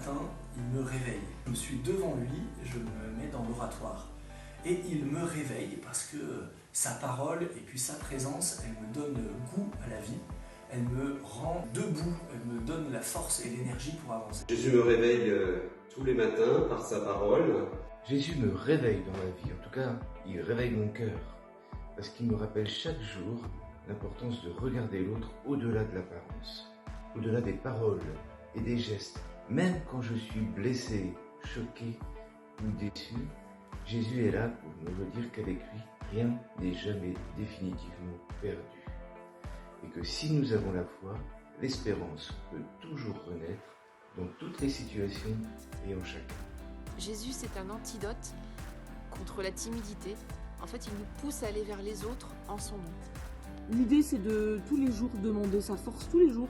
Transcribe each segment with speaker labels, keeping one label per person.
Speaker 1: matin, il me réveille. Je me suis devant lui, je me mets dans l'oratoire. Et il me réveille parce que sa parole et puis sa présence, elle me donne goût à la vie. Elle me rend debout, elle me donne la force et l'énergie pour avancer.
Speaker 2: Jésus me réveille tous les matins par sa parole.
Speaker 3: Jésus me réveille dans ma vie, en tout cas, il réveille mon cœur, parce qu'il me rappelle chaque jour l'importance de regarder l'autre au-delà de l'apparence, au-delà des paroles et des gestes. Même quand je suis blessé, choqué ou déçu, Jésus est là pour me redire qu'avec lui, rien n'est jamais définitivement perdu. Et que si nous avons la foi, l'espérance peut toujours renaître dans toutes les situations et en chacun.
Speaker 4: Jésus, c'est un antidote contre la timidité. En fait, il nous pousse à aller vers les autres en son nom.
Speaker 5: L'idée, c'est de tous les jours demander sa force, tous les jours.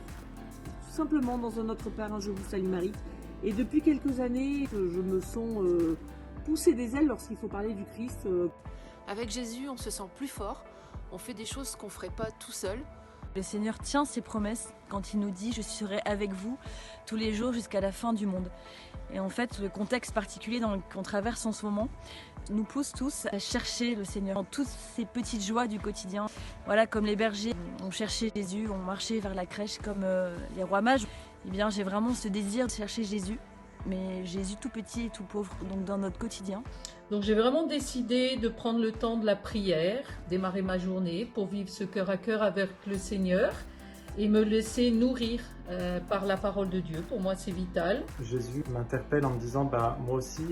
Speaker 5: Tout simplement dans un Notre Père, un Je vous salue Marie. Et depuis quelques années, je me sens pousser des ailes lorsqu'il faut parler du Christ.
Speaker 4: Avec Jésus, on se sent plus fort. On fait des choses qu'on ne ferait pas tout seul.
Speaker 6: Le Seigneur tient ses promesses quand il nous dit « Je serai avec vous tous les jours jusqu'à la fin du monde ». Et en fait, le contexte particulier qu'on traverse en ce moment nous pousse tous à chercher le Seigneur dans toutes ces petites joies du quotidien. Voilà, comme les bergers ont cherché Jésus, ont marché vers la crèche comme les rois mages. Eh bien, j'ai vraiment ce désir de chercher Jésus, mais Jésus tout petit et tout pauvre, donc dans notre quotidien.
Speaker 7: Donc j'ai vraiment décidé de prendre le temps de la prière, démarrer ma journée pour vivre ce cœur à cœur avec le Seigneur et me laisser nourrir par la parole de Dieu. Pour moi, c'est vital.
Speaker 8: Jésus m'interpelle en me disant moi aussi,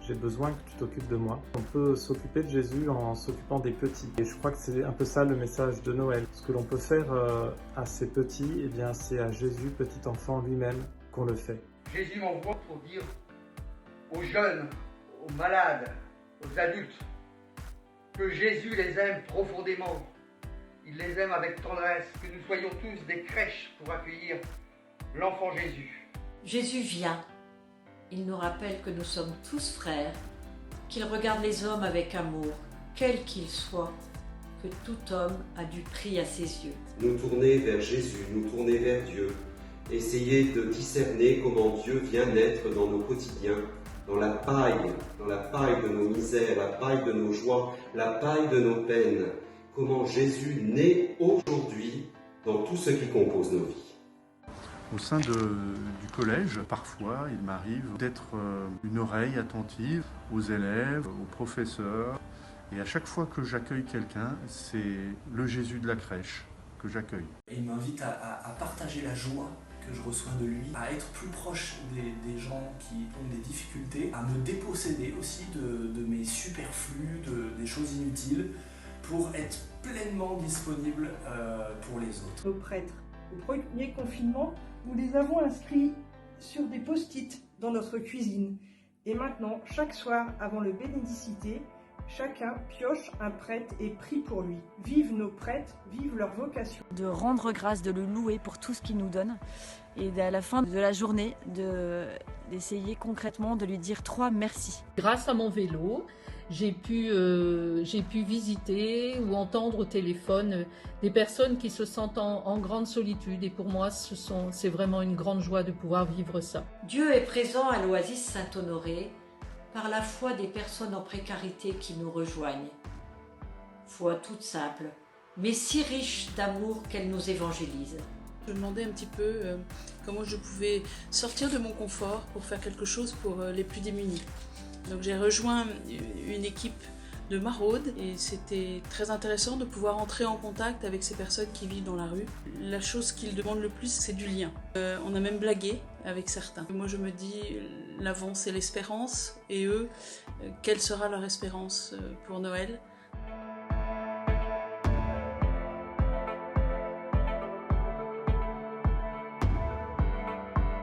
Speaker 8: j'ai besoin que tu t'occupes de moi. On peut s'occuper de Jésus en s'occupant des petits. Et je crois que c'est un peu ça le message de Noël. Ce que l'on peut faire à ces petits, eh bien, c'est à Jésus, petit enfant lui-même, qu'on le fait.
Speaker 9: Jésus m'envoie pour dire aux jeunes, aux malades, aux adultes, que Jésus les aime profondément. Il les aime avec tendresse, que nous soyons tous des crèches pour accueillir l'enfant Jésus.
Speaker 10: Jésus vient. Il nous rappelle que nous sommes tous frères, qu'il regarde les hommes avec amour, quels qu'ils soient, que tout homme a du prix à ses yeux.
Speaker 2: Nous tourner vers Jésus, nous tourner vers Dieu, essayer de discerner comment Dieu vient naître dans nos quotidiens, dans la paille de nos misères, la paille de nos joies, la paille de nos peines. Comment Jésus naît aujourd'hui dans tout ce qui compose nos vies.
Speaker 11: Au sein du collège, parfois, il m'arrive d'être une oreille attentive aux élèves, aux professeurs. Et à chaque fois que j'accueille quelqu'un, c'est le Jésus de la crèche que j'accueille.
Speaker 1: Il m'invite à partager la joie que je reçois de lui, à être plus proche des gens qui ont des difficultés, à me déposséder aussi de mes superflus, des choses inutiles, pour être pleinement disponible pour les autres.
Speaker 12: Nos prêtres, au premier confinement, nous les avons inscrits sur des post-it dans notre cuisine. Et maintenant, chaque soir, avant le bénédicité, chacun pioche un prêtre et prie pour lui. Vive nos prêtres, vive leur vocation.
Speaker 6: De rendre grâce, de le louer pour tout ce qu'il nous donne. Et à la fin de la journée, d'essayer concrètement de lui dire 3 merci.
Speaker 7: Grâce à mon vélo, j'ai pu visiter ou entendre au téléphone des personnes qui se sentent en grande solitude. Et pour moi, c'est vraiment une grande joie de pouvoir vivre ça.
Speaker 10: Dieu est présent à l'Oasis Saint-Honoré par la foi des personnes en précarité qui nous rejoignent. Foi toute simple, mais si riche d'amour qu'elle nous évangélise.
Speaker 13: Je me demandais un petit peu comment je pouvais sortir de mon confort pour faire quelque chose pour les plus démunis. Donc j'ai rejoint une équipe de maraude et c'était très intéressant de pouvoir entrer en contact avec ces personnes qui vivent dans la rue. La chose qu'ils demandent le plus, c'est du lien. On a même blagué avec certains. Moi je me dis, l'avant c'est l'espérance et eux, quelle sera leur espérance pour Noël ?